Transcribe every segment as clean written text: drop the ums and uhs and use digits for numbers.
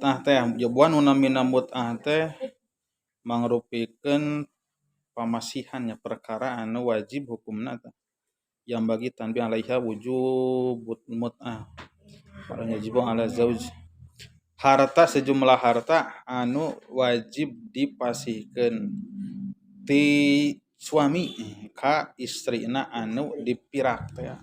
mut'ah teh jabuan namina mut'ah teh mangrupikeun pamasihannya perkara anu wajib hukumna teh yang bagi tanbi alaiha wujub mut'ah yajibu ala zauj harta sejumlah harta anu wajib dipasihkeun ti suami ka istrina anu dipirak teh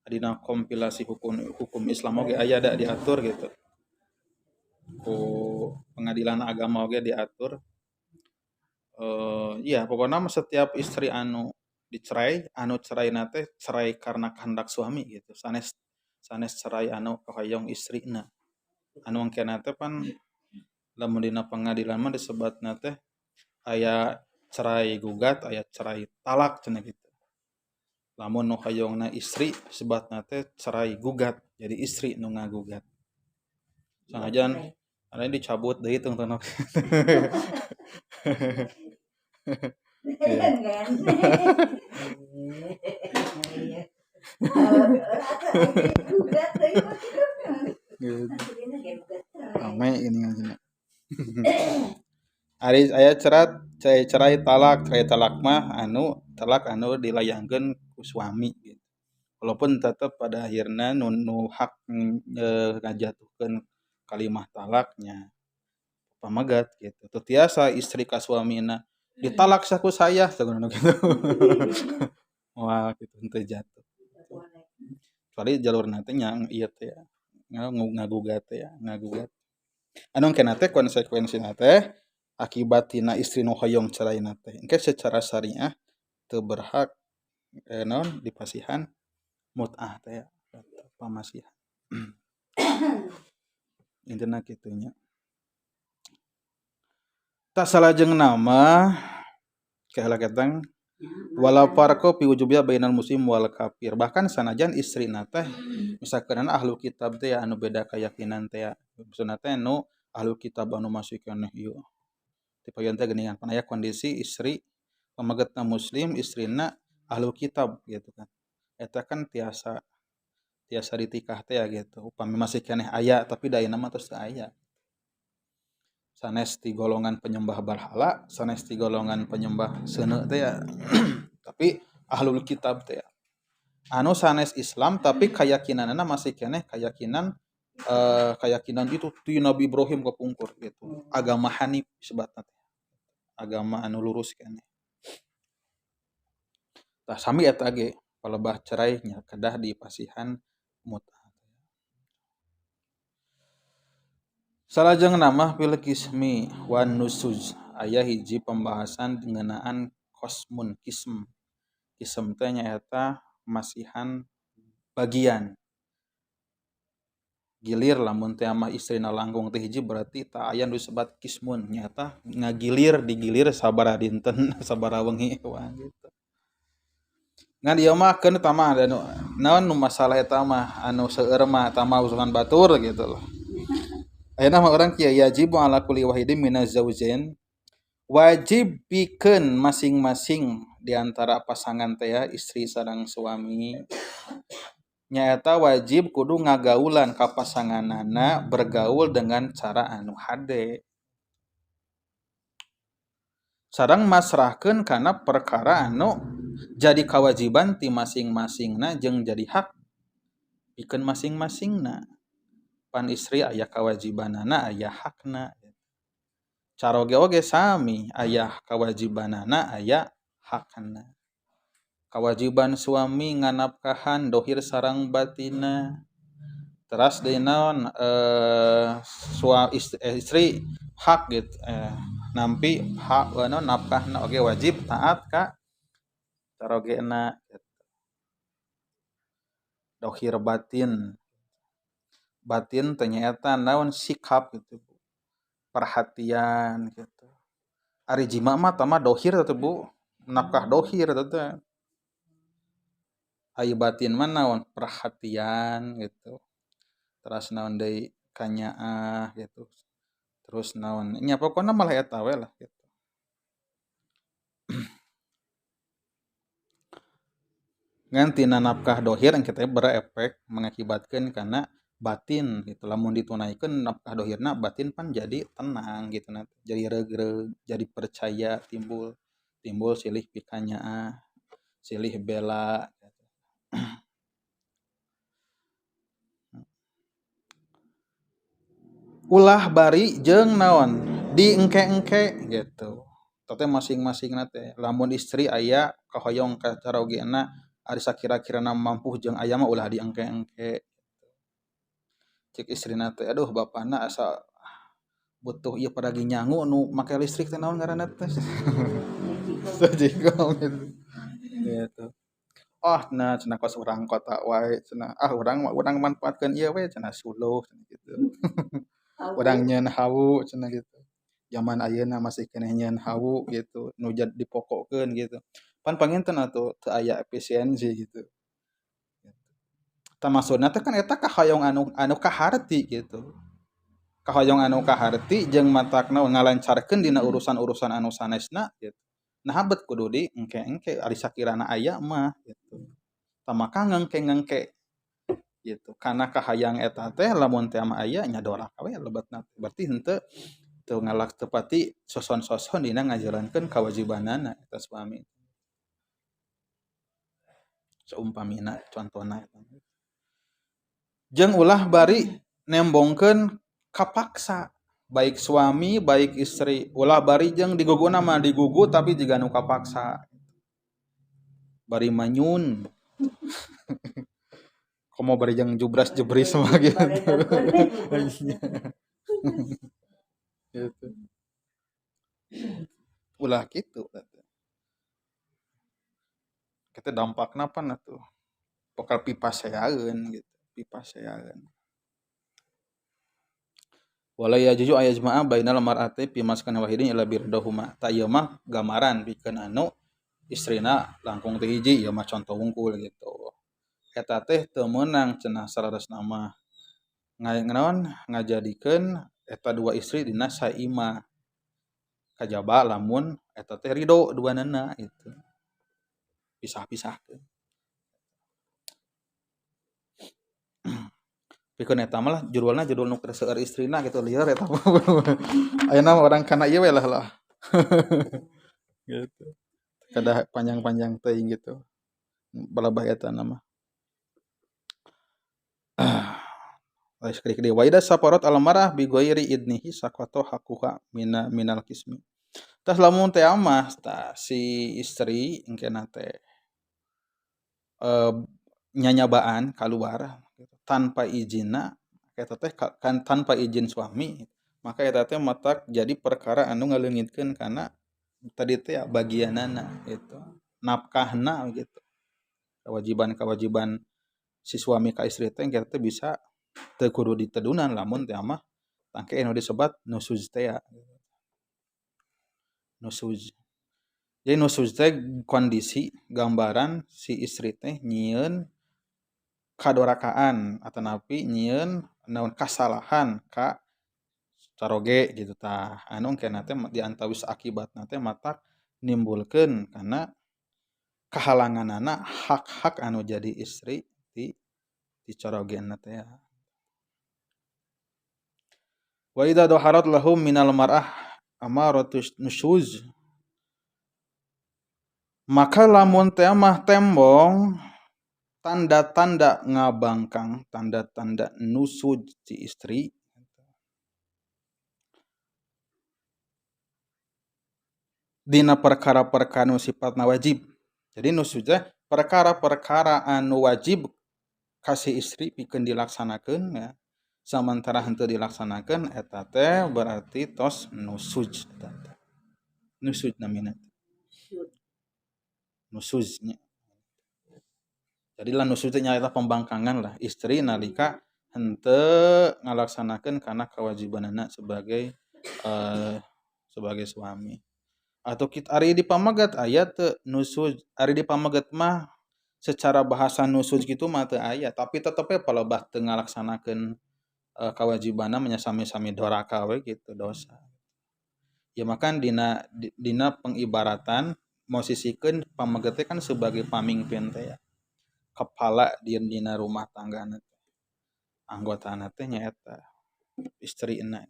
dina kompilasi hukum Islam oge aya da diatur gitu ku pengadilan agama oge diatur iya pokoknya setiap istri anu dicerai anu cerai nate cerai karena kehendak suami gitu sanes sanes cerai anu kahayong istrina anu engkena teh pan lamun dina pengadilan mah disebutna teh aya cerai gugat aya cerai talak cenah gitu lamun nu hayongna istri sebatna teh cerai gugat jadi istri nu ngagugat sanajan ada dicabut deui tungtuna Ame ini aja. Ari aya cerai talak mah anu talak anu dilayangkeun ku suami gitu. Walaupun tetap pada akhirna nu hak ngajatuhkeun kalimah talaknya pamagat gitu. Teu tiasa istri ka suamina ditalak saku saya sagono gitu. Wah, gitu henteu jatuh. Kecuali jalurna teh nya ieu teh ngagugat teh ngagugat. Anu engkena teh konsekuensina teh akibat tina istri nu hoyong ceraina teh engke secara syariah teu berhak naon dipasihan mut'ah teh pamasihan. Intina kitu nya. Tak salajengna mah kaheula ketang wala farqa fi wujubiyya bainal muslim wal kafir. Bahkan sanajan istrina teh misalkeun ahlu kitab teh anu beda keyakinan teh maksudna teh nu ahlu kitab anu masih keneh ieu tipayan teh geuningan pan aya kondisi istri pamagetna muslim istrina ahlu kitab gitu kan eta kan tiasa ditikah teh gitu upami masih keneh aya tapi dayeuna mah tos teu aya sanes ti golongan penyembah berhala sanes ti golongan penyembah seuneu teh ya tapi ahlul kitab teh anu sanes Islam tapi keyakinanna masih keneh keyakinan itu ti Nabi Ibrahim kepungkur gitu agama Hanif sebatna teh agama anu lurus keneh tah sami eta ge palebah cerai nya kedah dipasihan mut'ah salajengna mah fil qismi wan nusuz aya hiji pembahasan ngeunaan qism teh nyaeta masihan bagian gilir lamun teh mah istrina langkung teh hiji berarti ta aya nu disebat qismun nyaeta ngagilir digilir sabaraha dinten sabaraha wengi wah gitu ngan ieu mah keun eta mah anu naon nu masalah eta mah anu seueur mah eta mah urusan batur gitu loh ayeuna mah urang kieu yajibu ala kulli wahidin minaz zaujain wajib pikeun masing-masing di antara pasangan teh ya istri sareng suami nyaeta wajib kudu ngagaulan ka pasanganana bergaul dengan cara anu hade sareng masrahkeun kana perkara anu jadi kewajiban ti masing-masingna jeung jadi hak pikeun masing-masingna pan istri aya kewajibanana aya hakna caroge oge sami aya kewajibanana aya hakna kewajiban suami nganapkahan dohir sareng batina teras deui naon istri hak gitu nampi hak nafkahna oge wajib taat ka carogena dohir batin teh nyaeta naon sikap gitu perhatian gitu ari jima mah tah mah dohir teh Bu nafkah dohir teh aya batin mah naon perhatian gitu terus naon deui kanyaah gitu terus naon nya pokona malah eta we lah gitu ngan tina nafkah dohir engke teh berefek mengakibatkeun kana batin gitu lamun ditunaikan nafkah dohirna batin pan jadi tenang gitu nanti jadi regreg jadi percaya timbul timbul silih pikanya silih bela ulah bari jeung naon diengke-engke gitu tete masing-masing nate lamun istri aya kahoyong ka carogena ari sakira-kirana mampu jeung aya mah ulah diengke-engke cek istri nate aduh bapana asa butuh ieu pada nyangu nu make listrik teh naon ngaranna teh sajikom gitu oh nah cenah kos urang kota wae cenah urang mah urang manfaatkeun ieu we cenah suluh cenah gitu urang nyeun hawu cenah gitu zaman ayeuna masih keneh nyeun hawu gitu nu dipokokeun gitu pan panginten atuh teu aya efisiensi gitu tah maksudna teh kan eta kahoyong anu kaharti gitu kahoyong anu kaharti jeung matakna ngalancarkeun dina urusan-urusan anu sanesna gitu nah bet kudu di engke-engke ari sakirana aya mah gitu tah maka ngengke-ngengke gitu kana kahayang eta teh lamun teh mah aya nya dorak we lebetna berarti henteu teu ngalak tepati soson-soson dina ngajalankeun kawajibanana eta suami seumpamina contona eta jeung ulah bari nembongkeun kapaksa baik suami baik istri ulah bari jeung diguguna mah digugu tapi jiga nu kapaksa bari manyun komo bari jeung jubras-jubris mah gitu gitu ulah kitu kita dampakna pan atuh bakal pipaseaeun gitu pipaseaeun wala yajuju ayajma'a bainal mar'ati fi maskani wahidin illa birdahuma ta ieu mah gamaran pikeun anu istrina langkung teh hiji ieu mah contoh wungkul gitu eta teh teu meunang cenah saradosna mah nganaon ngajadikeun eta dua istri dina saima kajaba lamun eta teh ridho duanana itu pisah-pisahkeun pikeun eta mah lah judulna judul nu seueur istrina gitu lieur eta ayeuna orang kana ieu we lah gitu kada panjang-panjang teuing gitu balabah eta nama sekali-kali wa ida saparat al marah bi ghairi idnihi saqata haquha minal qismi tas lamun teh mah si istri engkena teh nyanyabaan keluar gitu, tanpa izinna eta teh kan tanpa izin suami maka eta teh matak jadi perkara anu ngaleungitkeun kana tadi teh bagianana gitu nafkahna gitu kewajiban-kewajiban si suami ka istri teh engke teh bisa teu kudu ditedunan lamun teh mah tangke anu disebat nusuz teh nusuz jadi nusuz teh kondisi gambaran si istri teh nyieun kadorakaan atanapi nyieun naon kasalahan ka caroge gitu tah anu engkena teh di antawis akibatna teh matak nimbulkeun kana kahalanganana hak-hak anu jadi istri di corogenna teh wa idza dhaharat lahum minal mar'ah amaratus nusyuz maka lamun teh mah tembong tanda-tanda ngabangkang tanda-tanda nusuz si istri dina perkara-perkara nu sifatna wajib jadi nusuz teh perkara-perkara anu wajib kasih istri pikeun dilaksanakeun ya samantara henteu dilaksanakeun eta teh berarti tos nusuz eta teh nusuz namina nusuznya jadi lah nusuz teh nyaeta pembangkangan lah istri nalika henteu ngalaksanakeun kana kewajibanana sebagai sebagai suami atau kita ari di pamagat aya teu nusuz ari di pamagat mah secara bahasa nusuz gitu mah teu aya tapi tetep we palebah teu ngalaksanakeun kewajibanna nya sami-sami doraka we gitu dosa ya makan dina pengibaratan mosisikeun pamaget teh kan sebagai pamingpin teh ya kepala dina rumah tanggana anggotana teh nyaeta istrina.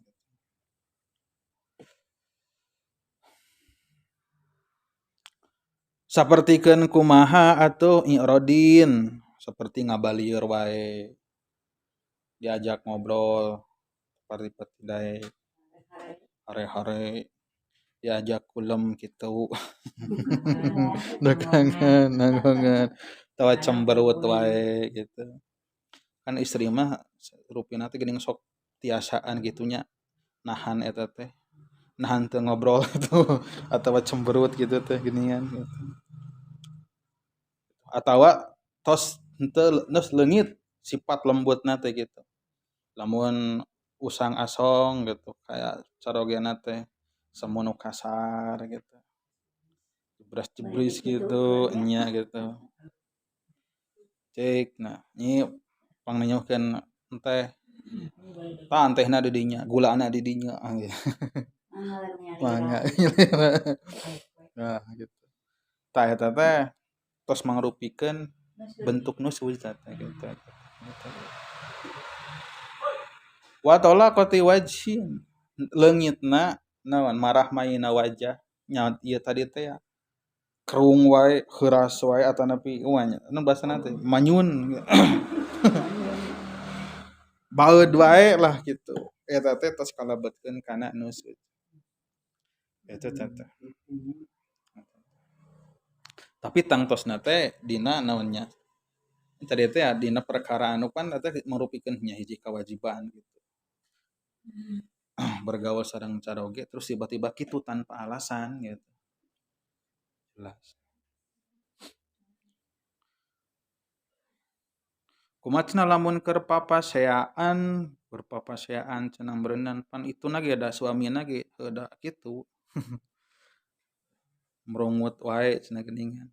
Sapertikeun kumaha atuh i'rodin, saperti ngabalieur wae, diajak ngobrol pati dae hare-hare, diajak kulem kitu. Dagangan, nanggongan, tawa cemberut wae gitu. Kan istri mah rupina teh geuning sok tiasaan gitunya nahan eta teh, nahan teu ngobrol gitu atawa cemberut gitu teh geuningan gitu. Atawa tos henteu neus leungit sifat lembutna teh gitu. Lamun usang asong gitu kayak carogena teh semu nu kasar gitu. Jebras-jebris gitu enya gitu. Cek nah nyi pangnenyohkeun teh tah tehna di dinya, gulana di dinya mangga. Nah gitu. Tah eta teh tos mangrupikeun bentuk nu sujud teh gitu. Wa talaqati wajhin leungitna naon marah maina wajah nya ieu tadi teh ya kerung wae heuras wae atanapi nya naon basana teh manyun baeud wae lah gitu eta teh tos kalebetkeun kana nu sujud eta teh. Tapi tangtosna teh dina naonnya tadi teh ya dina perkara anu kan eta marupikeun nya hiji kewajiban gitu. Bergaul sareng caroge terus tiba-tiba kitu tanpa alasan gitu. Jelas. Kumaha cenah lamun keur papaseaan, berpapaseaan cenah berenang pan ituna ge da suamina ge da kitu. Merongut wae cenah geuningan.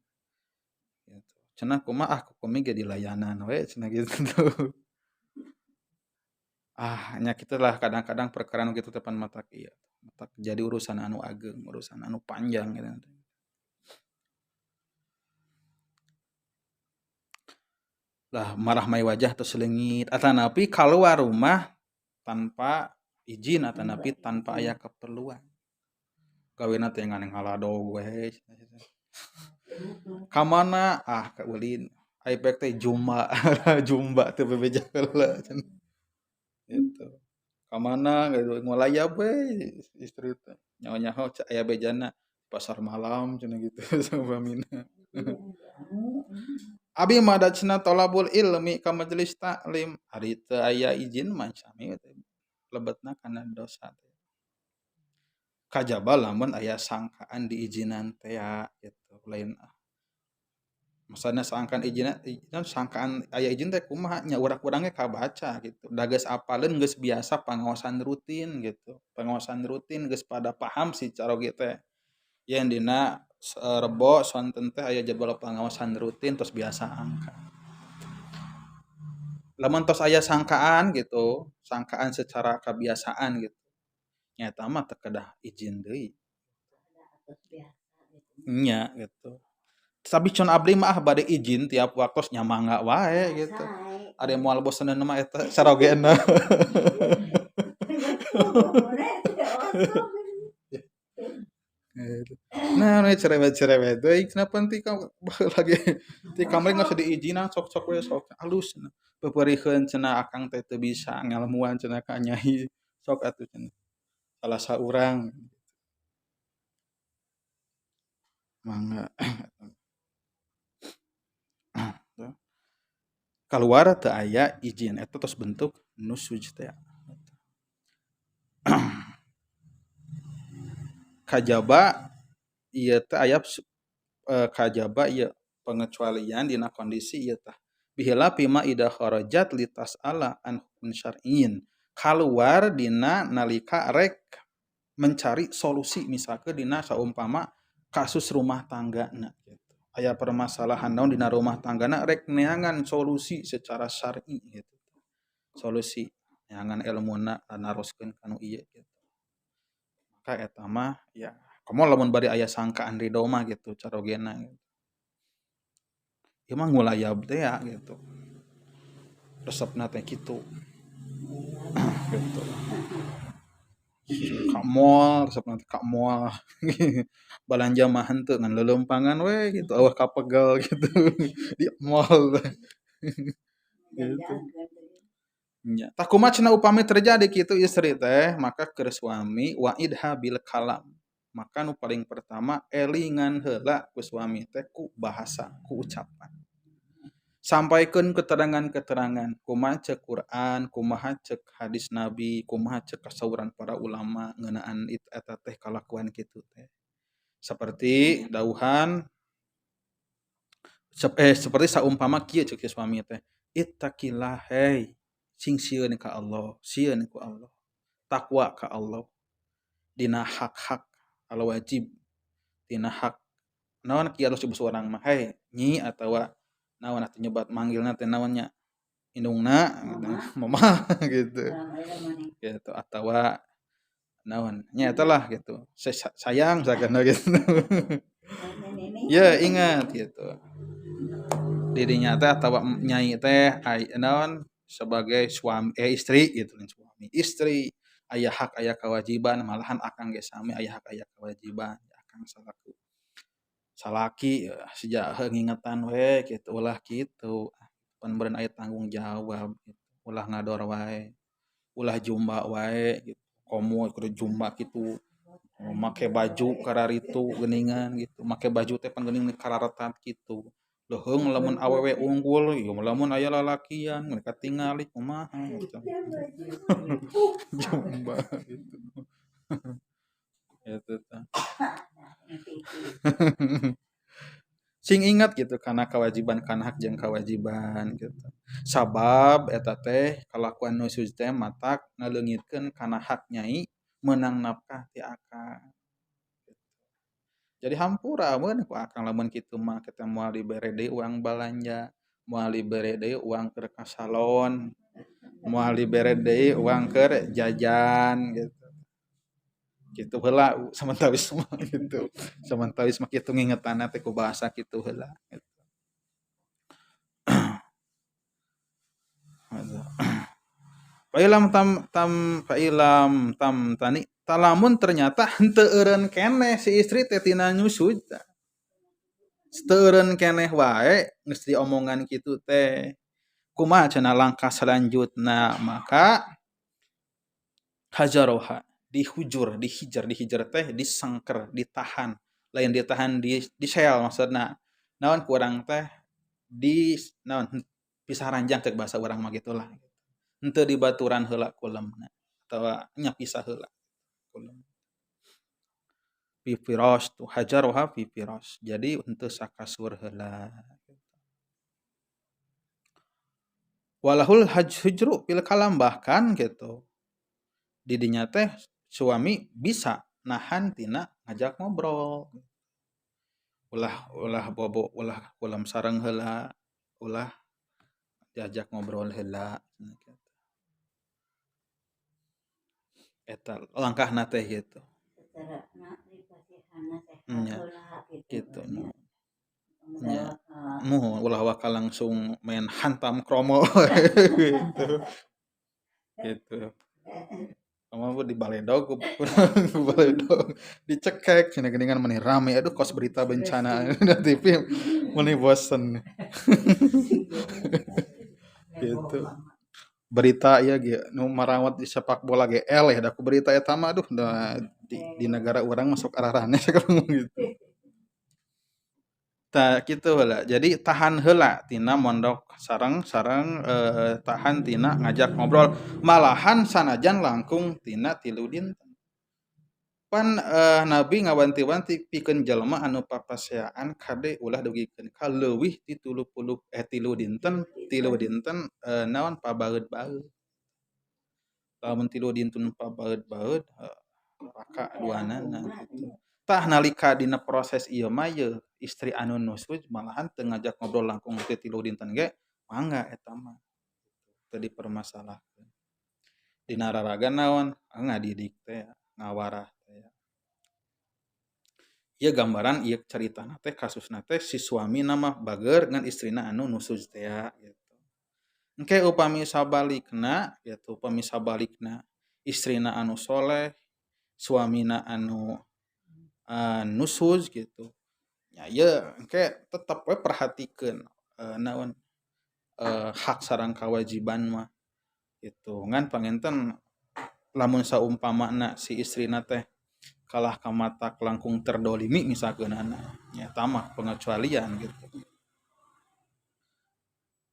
Gitu. Cenah kumaha komi ge dilayanan we cenah gitu. Nya kitu lah kadang-kadang perkara nu kitu teh pan matak ieu, matak jadi urusan anu ageung, urusan anu panjang gitu. Lah marah mai wajah teu leungit atanapi kaluar rumah tanpa izin atanapi tanpa aya keperluan. Gawena teh ngan ngaladog we. Ka mana? Ka ulin. Ai pek teh jumba, jumba teu bebeja heula cenah. Gitu. Ka mana gitu ngolayab we istri teh. Nyaho-nyaho aya bejana pasar malam cenah gitu suamina. Abi mah da cenah thalabul ilmi ka majelis taklim, ari teu aya izin mah sami teh lebetna kana dosa teh. Kajaba lamun aya sangkaan diizinan teh ya gitu lain maksudna sangkaan izinan sangkaan aya izin teh kumaha nya urang-urang ge kabaca gitu da geus apaleun geus biasa pangaosan rutin gitu pangaosan rutin geus pada paham si caroge teh yen dina rebo sonten teh aya jadwal pangaosan rutin tos biasa angka lamun tos aya sangkaan gitu sangkaan secara kebiasaan gitu nyata mah teu kedah izin deui nya gitu tapi con abdi mah bade izin tiap waktos nya mangga wae gitu ari moal boseneun mah eta sarogena nah we cerewet-cerewet deui kenapa ti lagi ti kamari geus diizinan sok-sok we sok alus cenah peupeureuheun cenah akang teh teu bisa ngalmuan cenah ka nyai sok atuh cenah salah saurang mangga kaluar teu aya izin eta tos bentuk nusyuz teh kajaba ieu teh aya kajaba ieu pengecualian dina kondisi ieu tah bihila pima ida kharajat litas ala an hukun syar'iyyin kaluar dina nalika rek mencari solusi misalkan dina saumpama kasus rumah tanggana gitu. Aya permasalahan naon dina rumah tanggana rek neangan solusi secara syar'i gitu. Solusi neangan ilmuna naroskeun kanu ieu gitu. Maka eta mah ya komo lamun bari aya sangkaan ridho mah gitu carogena gitu. Ieu mah ngulayab teh ya gitu. Resepna teh kitu. gitu. Ka moal resep nanti ka moal balanja mah henteu ngan lelempangan we gitu eueuh kapegel gitu di mall gitu. Nya tah kumaha cenah upami terjadi kitu istri teh maka keur suami waidha bil kalam. Maka nu paling pertama elingan heula ku suami teh ku bahasa ku ucapan. Sampaikeun keterangan-keterangan kumaha ceuk Quran, kumaha ceuk hadis Nabi, kumaha ceuk kasauran para ulama ngeunaan eta teh kalakuan kitu teh. Seperti dauhan seperti saumpama kieu ceuk si suami teh, "Ittaqillah hei, sing sieun ka Allah, sieun ku Allah, takwa ka Allah dina hak-hak al wajib, dina hak naon kieu alus disebut urang mah, hei nyi atawa naon atuh nyebat manggilna teh naon nya, indungna gitu, mama gitu. Gitu atawa naon, nya eta lah gitu, sayang sagana gitu. Ya ingat gitu. Dirinya teh atawa nyai teh naon sebagai suami istri gitu suami. Istri aya hak aya kewajiban malahan akang ge sami aya hak aya kewajiban akang salaku salaki sejak ngingetan we gitu ulah kitu pan beureun aya tanggung jawab gitu. Ulah ngador wae, ulah jumba wae gitu. Komo kudu jumba kitu make baju kararitu geuningan gitu make baju teh pan geuning kararetan kitu leuheung lamun awewe unggul ieu lamun aya lalakian mereka tingali kumaha gitu jumba gitu eta tah sing ingat gitu kana kewajiban kana hak jeung kewajiban gitu sabab eta teh kalakuan nu suci teh matak ngaleungitkeun kana hak nyai meunang nafkah ti akang. Jadi hampura mun ku akang lamun kitu mah kita moal dibere deui uang balanja, moal dibere deui uang keur ka salon, moal dibere deui uang keur jajan gitu. Kitu heula samentawis mah gitu. Samentawis mah kitu ngingetanna teh ku bahasa kitu heula gitu. Failam tam tani talamun ternyata henteu eureun keneh si istri teh tina nyusut. Teu eureun keneh wae geus diomongan kitu teh. Kumaha cenah langkah selanjutna maka hajaroha dihujur dihijar teh disengker ditahan lain ditahan di sel maksudna naon ku urang teh di naon pisah ranjang cek bahasa urang mah gitulah henteu dibaturan heula ku lemna atawa nya pisah heula ku lemna fi firas tu hajaroha fi firas jadi henteu sakasur heula walahul hujru fil kalam bahkan gitu di dinya teh suami bisa nahan tina ngajak ngobrol ulah bobo ulah ulam sareng heula ulah diajak ngobrol heula eta langkahna teh gitu nya gitu nya ulah waka langsung main hantam kromo gitu gitu kamu di baledog ku baledog dicekek cenah geuningan maneh rame aduh kos berita bencana di TV maneh bosen gitu berita ieu ge nu marawat di sepak bola ge eleh da ku berita eta mah aduh da di negara urang masuk arah-arahna gitu tah kitu heula jadi tahan heula tina mondok sareng tahan tina ngajak ngobrol malahan sanajan langkung tina 3 dinten pan Nabi ngawanti-wanti pikeun jalma anu papaseaan kade ulah dugikeun ka leuwih ti 3 dinten naon pabaeud-baeud lamun 3 dinten pabaeud-baeud raka duanana gitu tah nalika dina proses ieu mah ye istri anu nusuk malahan teu ngajak ngobrol langkung teu 3 dinten ge mangga eta mah teu dipermasalahkeun dina raraga naon ngadidik teh ngawarah teh ieu gambaran ieu caritana teh kasusna teh si suamina mah bager ngan istrina anu nusuk teh gitu engke upami sabalikna gitu, upami sabalikna istrina anu soleh, suamina anu nusuz gitu. Ya ieu engke tetep we perhatikeun naon hak sareng kawajiban mah gitu. Ngan panginten lamun saumpamana si istrina teh kalah ka matak langkung terdolimi misalkeunana nya tamah pengecualian gitu.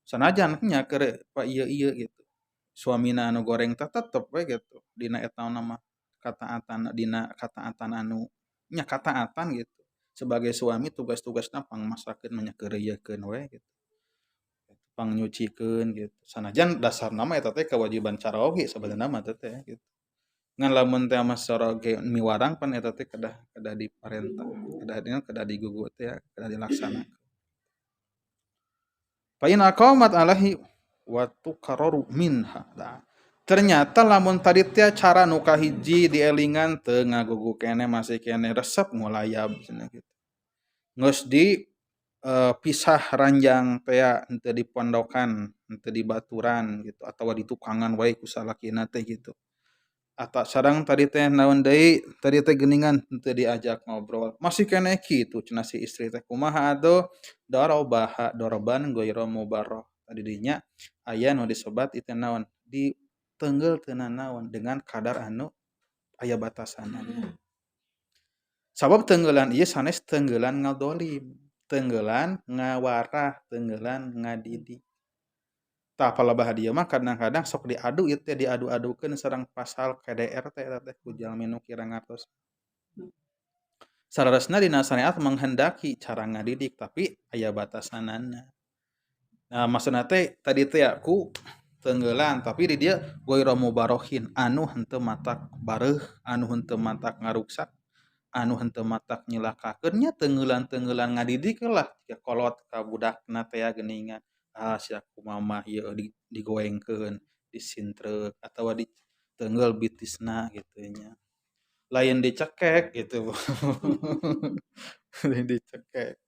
Sanajan nya keur pa ieu gitu. Suamina anu goreng teh tetep we gitu dina eta mah kataatan dina kataatan anu nya kataatan gitu. Sebagai suami tugas-tugasna pangmasakeun menyakeureuyekeun we gitu. Pangnyucikeun gitu. Sanajan dasarna mah eta teh kewajiban caraoge sabenerna mah teh gitu. Ngan lamun teh mah soroge miwarang pan eta teh kedah diparentah, kedah digugu teh ya, kedah dilaksanakeun. Fa in aqamat alaihi wa tuqarraru minha. Ternyata lamun tadi teh cara nu kahiji dielingan teu ngagugu keneh masih keneh resep ngulayab cenah gitu. Geus di pisah ranjang teh henteu di pondokan, henteu di baturan gitu atawa di tukangan wae ku salakina teh gitu. Ata sareng tadi teh naon deui tadi teh geuningan henteu diajak ngobrol. Masih keneh kitu cenah si istri teh kumaha atuh darabaha doroban ghairu mubarrah. Tadi dinya aya nu disebat itu naon diteunggeulkeun naon dengan kadar anu aya batasanna. Sabab teunggelan ieu sanes teunggelan ngadolim, teunggelan ngawarah, teunggelan ngadidik. Tah palebah dieu mah kadang-kadang sok diadu ieu teh diadu-adukeun sareng pasal KDR teh eta teh ku jalmi nu kirang ngartos. Sararesna dina syariat menghendaki cara ngadidik tapi aya batasanana. Nah, maksudna teh tadi teh ku teunggelan tapi di dieu ghairu mubarrohin anu henteu matak bareuh, anu henteu matak ngaruksak, anu henteu matak nyilakakeun nya teunggelan-teunggelan ngadidik lah ya kolot ka budakna teh geuningan. Sia kumaha ieu digoengkeun, disintreuk atawa diteunggel bitisna kitu nya. Lain dicekek gitu. Lain dicekek.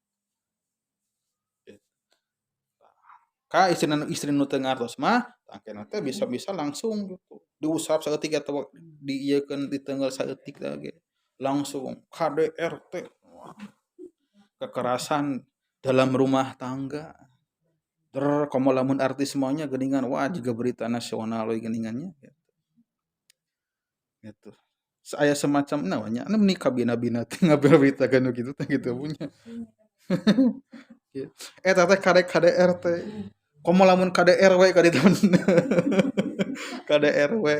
Ka istri nu teu ngartos mah tangkena teh bisa-bisa langsung gitu. Diusap saeutik atawa diieukeun diteunggel saeutik teh ge. Langsung KDRT. Kekerasan dalam rumah tangga. Komo lamun artis semuanya geuningan wah jiga berita nasional we geuningannya gitu. Aya semacam naon nya anu menikah bina-bina teh ngaberitakeun kitu teh gitu punya. Eta teh KDR teh. Komo lamun KDR we ka ditawan. KDR we.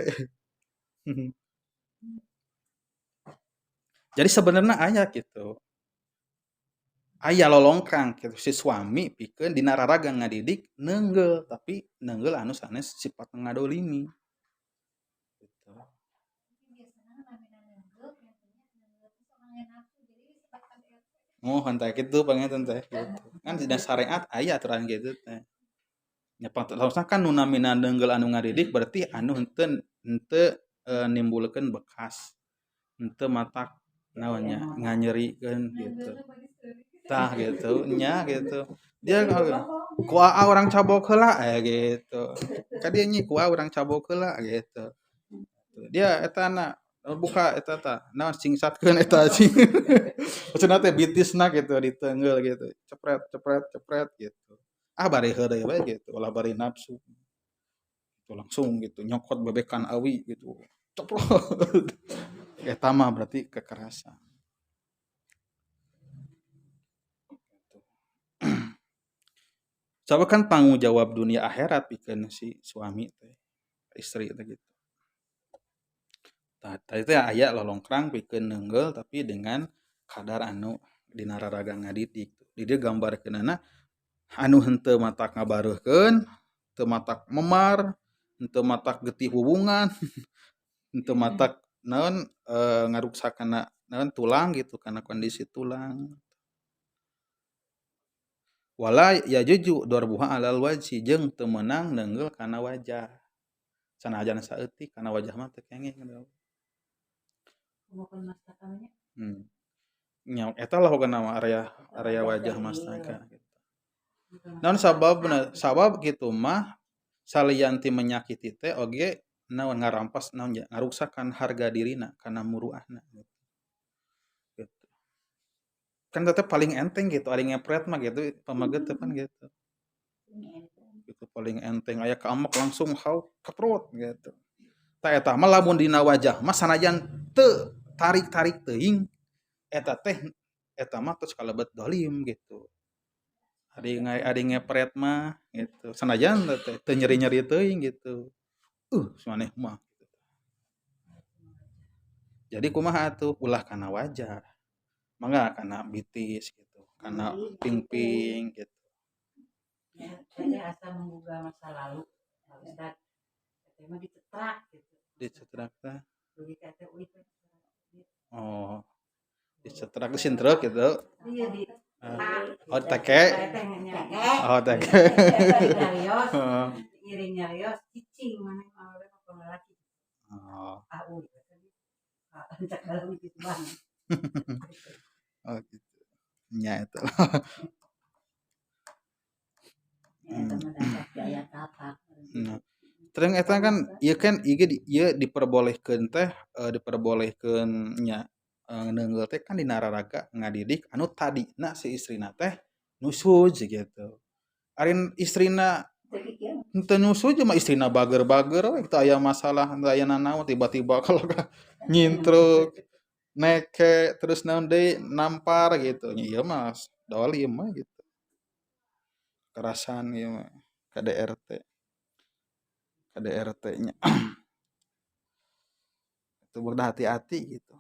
Jadi sebenarnya aya gitu. Aya lolongkrang gitu si suami pikeun dina raraga ngadidik neunggel tapi neunggel anu sanes sifat ngadolimi. Gitu. Oh, henteu kitu panginten teh gitu. Kan dina syariat aya aturan kitu teh. Nya pantosna kan nu namina neunggel anu ngadidik berarti anu henteu nimbulkeun bekas. Henteu matak naon nya nganyerikeun gitu. Tah gitu nya gitu. Dia kuaa orang cabok heula gitu. Ka dieu nya kuaa urang cabok heula gitu. Dia eta na buka eta tah naon cingsatkeun eta cing. Maksudna teh bitisna gitu diteunggel gitu. Cepret cepret cepret gitu. Ah bari heureuy we gitu ulah bari nafsu. Gitu langsung gitu nyokot bebekan awi gitu. Ceprot. Eta mah berarti kekerasan. Coba kan tanggung jawab dunia akhirat pikeun si suami teh, istri teh gitu. Tah tadi teh aya lolongkrang pikeun neunggel tapi dengan kadar anu dina raraga ngadidik. Di dieu gambarkeunana anu henteu matak ngabareuhkeun, teu matak memar, henteu matak getih hubungan, henteu matak naon ngaruksakeun naon tulang gitu karena kondisi tulang. Wala yajuju darbuha alal wajhi jeung teu meunang neunggel kana wajah. Sanajan saeutik kana wajah mah teu kenging. Nya eta lah pokona mah area wajah mastaka gitu. Naon sababna? Sabab kitu mah salian ti menyakiti teh oge naon ngarampas naon nya ngaruksakan harga dirina kana muruahna gitu. Kan tetep paling enteng gitu ari ngepret mah gitu pamaget teh kan gitu. Gitu paling enteng aya keamek langsung hauk keprot gitu. Ta eta mah lamun dina wajah mah sanajan teu tarik-tarik teuing eta teh eta mah tos kalebet dolim gitu. Adi ngepret mah gitu. Sanajan teh teu nyeri-nyeri teuing gitu. Maneh mah. Jadi kumaha atuh ulah kana wajah. Mangga kana bitis gitu, kana ping-ping gitu. Saya asa menggugah masa lalu, Pak Ustad. Saya mah dicetrak gitu. Dicetrak teh. Bagi kata ulit. Oh, dicetrak geus truk gitu. Iya di Oh, teke. Oh, teke. Iring nyarios cicing mana mau laki. Oh. Au. Encak dalam gitu banget. Oh gitu. Nya eta. Nah, terus eta kan ieu kan ieu diperbolehkeun teh diperbolehkeun nya neungeul teh kan dina raraga ngadidik anu tadina si istrina teh nusuz gitu. Arin istrina henteu nusuz mah istrina bager-bager we teu aya masalah teu aya nanaon tiba-tiba kalau nyintruk neke terus naon deui nampar gitu. Nya ieu mah dolim mah gitu. Kekerasan ieu mah KDRT. KDRT-nya. Itu berdah hati-hati gitu.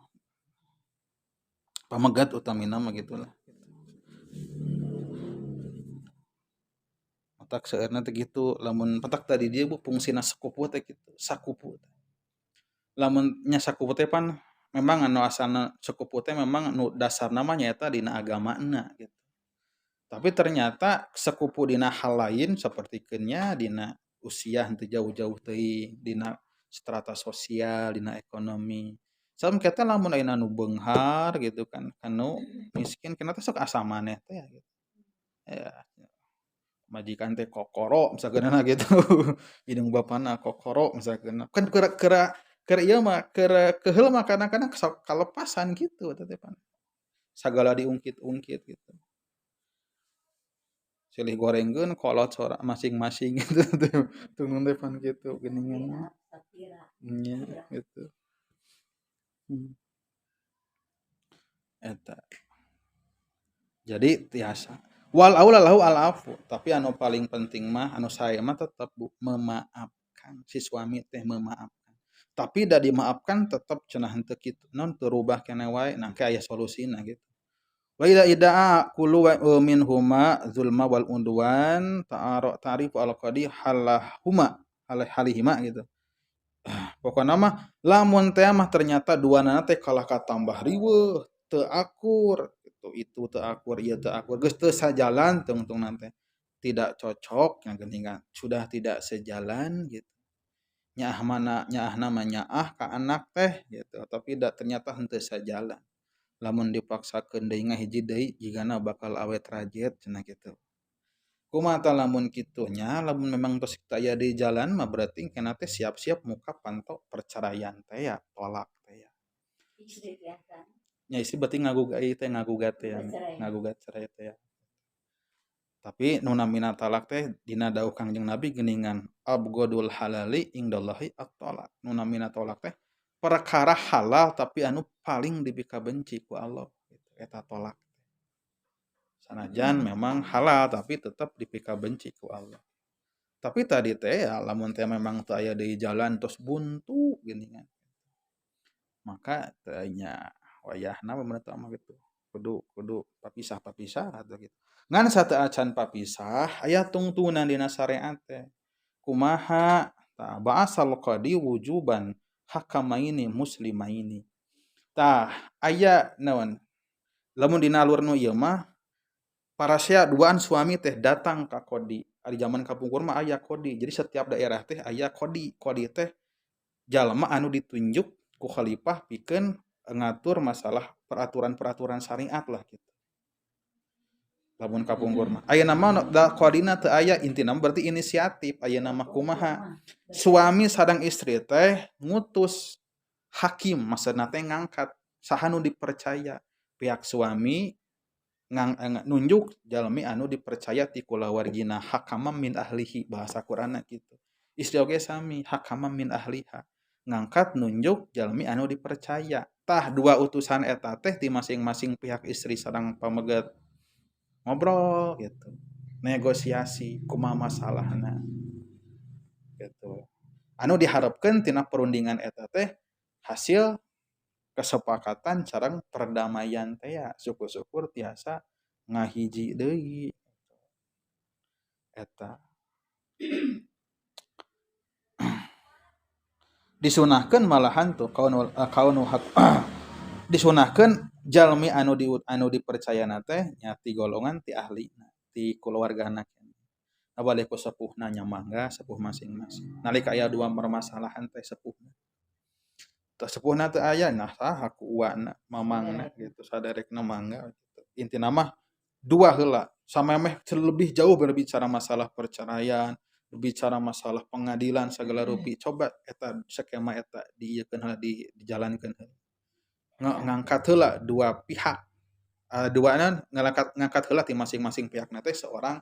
Pamegat utamina mah gitulah. Matak seueurna teh gitu, lamun matak tadi dia bu fungsina sakupu teh gitu, sakupu. Lamun nya sakupu teh pan memang anu asalna sakupu teh memang nu dasarna mah nyaeta dina agamana gitu. Tapi ternyata sakupu dina hal lain sapertikeun nya dina usia henteu jauh-jauh teuing, dina strata sosial, dina ekonomi. Sam kita lamun ayeuna nu beunghar gitu kan, anu miskin kenapa sok asa maneh teh ya gitu. Ya, majikan teh kokoro misalkeunna gitu. Indung bapana kokoro misalkeunna. Kan keur ieu mah keheul mah kadang-kadang sok kalepasan gitu teh pan. Sagala diungkit-ungkit gitu. Silih gorengkeun kolot sora masing-masing gitu tuh. Tunun teh pan gitu geuningan. Nya gitu. Eta. Jadi tiasa. Wal aula lahu al afu, tapi anu paling penting mah anu saya mah tetap memaafkan. Si suami teh memaafkan. Tapi da dimaafkan tetap cenah henteu kitu. Non teu rubah keneh wae, nah ke aya solusina gitu. Wa idza idaa kullu minhuma zulma wal udwan ta'rifu al qadi halihima gitu. Pokona mah lamun teh mah ternyata duanana teh kalah katambah riweuh, teu akur gitu. Itu teu akur, ieu teu akur, geus teu sajalan tungtungna teh. Tidak cocok nya geuningan, sudah tidak sejalan gitu. Nyaah mah nyaah ka anak teh gitu, tapi ternyata henteu sajalan. Lamun dipaksakeun deui ngahiji deui jigana bakal awet rajet cenah kitu. Kumaha tah lamun kitu nya, lamun memang tos aya di jalan mah berarti keneh teh siap-siap muka panto perceraian teh ya, tolak teh ya. Nya istri berarti ngagugat ieu teh ngagugat teh ya, ngagugat cerai teh ya. Tapi nu namina talak teh dina dawuh Kangjeng Nabi geuningan abghadul halali indallahi at-talaq. Nu namina talak teh perkara halal tapi anu paling dipika benci ku Allah gitu. Eta talak. Sanajan memang halal tapi tetap dipika benci ku Allah. Tapi tadi teh ya lamun teh memang teu aya deui jalan tos buntu geuningan. Maka teu nya wayahna pemerintah mah gitu. Kudu papisah-papisah atuh gitu. Ngan sateu acan papisah aya tungtunan dina syariat teh. Kumaha tah ba'asal qadi wujuban hakamaini muslimaini. Tah aya naon? Lamun dina alur nu ieu mah parasia duaan suami teh datang ka qadi. Ari zaman kapungkur mah aya qadi. Jadi setiap daerah teh aya qadi. Qadi teh jalma anu ditunjuk ku khalifah pikeun ngatur masalah peraturan-peraturan syariat lah gitu. lamun kapungkur mah ayeuna mah da qadina teu aya intina berarti inisiatif ayeuna mah kumaha suami sareng istri teh ngutus hakim maksudna teh ngangkat saha nu dipercaya pihak suami nunjuk jalmi anu dipercaya ti kulawargina hakamam min ahlihi bahasa Qur'anna kitu istri oge sami hakamam min ahliha ngangkat nunjuk jalmi anu dipercaya tah dua utusan eta teh di masing-masing pihak istri sareng pamegat ngobrol gitu negosiasi kumaha masalahna gitu anu diharapkeun tina perundingan eta teh hasil kesepakatan sareng perdamaian teh ya syukur-syukur tiasa ngahiji deui eta disunahkeun malahan tuh kaunu hak disunahkeun jalmi anu dipercayana teh nya ti golongan ti ahlina ti keluargana balik ku sepuhna nya mangga sepuh masing-masing nalika aya dua permasalahan teh sepuhna teh sepuhna teu aya nah saha ku uwana mamangna gitu saderekna mangga gitu intina mah dua heula samemeh lebih jauh berbicara masalah perceraian berbicara masalah pengadilan segala rupi coba eta skema eta diieukeun heula dijalankeun heula ngangkat heula dua pihak duana ngangkat heula ti masing-masing pihakna teh seorang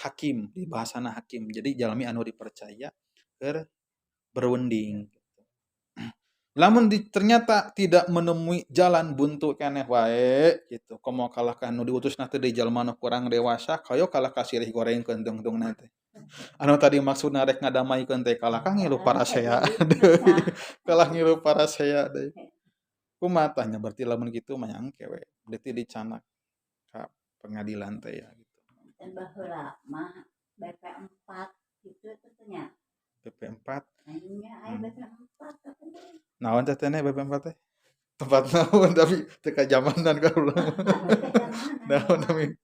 hakim di bahasana hakim jadi jalmi anu dipercaya keur berunding lamun ternyata tidak menemui jalan buntu keneh wae gitu komo kalah ka anu diutusna teh di jalma nu kurang dewasa kayo kalah ka sirih gorengkeun tungtungna teh anu tadi maksudna rek ngadamaikeun teh kalah ka ngilu parasea deui kalah ngilu parasea deui kumaha tanya berarti lamun kitu mah nyangke we berarti dicanak ka pengadilan teh ya gitu dan baheula mah BP4 gitu teh nya BP4 ayeuna aya BP4 naon teh teh BP4 teh tempat naon tapi teu ka jamanan ka ulang naon tapi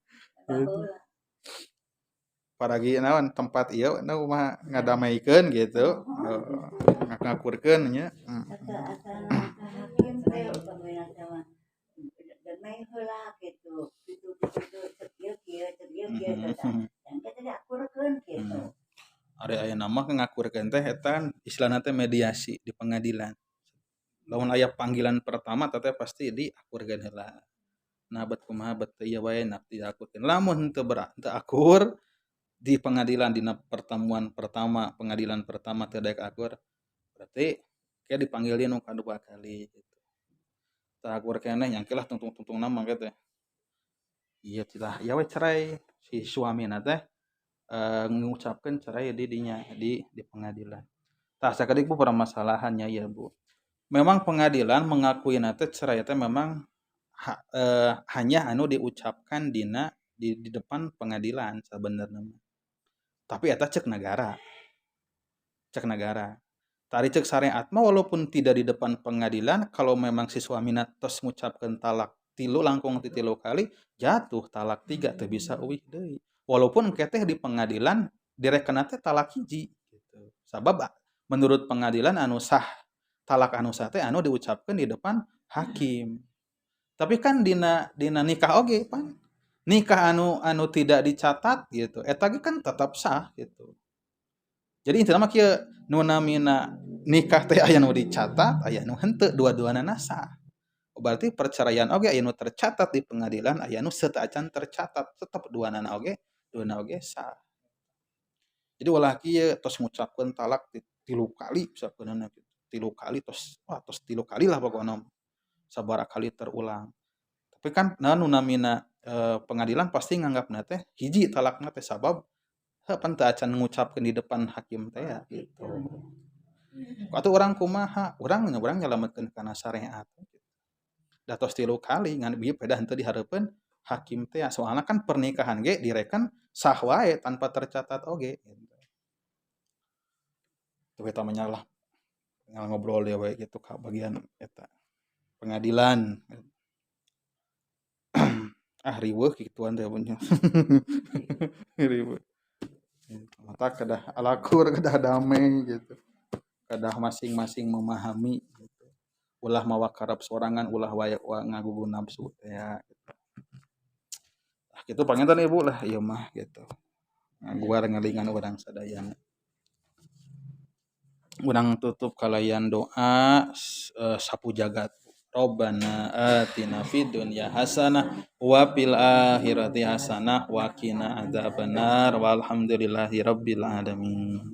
paragi naon tempat ieu nu mah ngadamaikeun gitu ngakurkeun nya damai heula gitu cek ieu dan kita diakurkeun gitu ari ayeuna mah ngakurkeun teh eta istilahna teh mediasi di pengadilan lamun aya panggilan pertama teh pasti diakurkeun heula nah bet kumaha bet ieu wae nak diakurkeun lamun teu akur di pengadilan dina pertemuan pertama pengadilan pertama teu daek akur berarti kayak dipanggil dia nu kadua kali gitu tah akur keneh nyangkelah tungtung-tungtungna mah teh ieu tah ya we cerai si suamina teh mengucapkan cerai di dinya di pengadilan tah sakedik Bu permasalahannya ya Bu memang pengadilan mengakui teh cerai teh memang hanya anu diucapkan dina di depan pengadilan sebenarnya tapi eta cek negara tari cek syariat mah walaupun tidak di depan pengadilan kalau memang si suamina tos ngucapkeun talak tilu langkung ti tilu kali jatuh talak 3 teu bisa euih deui walaupun engke teh di pengadilan direkenna teh talak hiji gitu sabab menurut pengadilan anu sah talak anu sah teh anu diucapkeun di depan hakim tapi kan dina nikah oge pan nikah anu tidak dicatat gitu eta ge kan tetap sah gitu jadi intina mah kieu nu namina nikah teh aya nu dicatat aya nu henteu dua-duana sah berarti perceraian oge aya nu tercatat di pengadilan aya nu teu acan tercatat tetep duana oge sah jadi ulah kieu tos ngucapkeun talak 3 kali sabeunana gitu 3 kali tos 3 kali lah pokona sabaraha kali terulang tapi kan nu namina pengadilan pasti nganggapna teh hiji talakna teh sabab pan teu acan ngucapkeun di depan hakim teh ya gitu. Atuh urang kumaha? Urang nyalametkeun kana syariat. Da tos 3 kali ngan ieu pedah henteu dihareupeun hakim teh soalna kan pernikahan ge direken sah wae tanpa tercatat oge gitu. Tuh eta menyalah ngobrol dia we gitu ka bagian eta pengadilan. Riweuh kituan teh punya. Riweuh. Mata kedah alakur kedah damai gitu kedah masing-masing memahami gitu ulah mawa karep sorangan ulah wae ngagugu nafsu ya gitu. Kitu panginten Ibu lah ieu mah gitu. Ngaguar ngalingan urang sadayana. Urang tutup kalayan doa sapu jagat. Robbana atina fid dunya hasanah wa fil akhirati hasanah wa qina adzabannar walhamdulillahi rabbil alamin.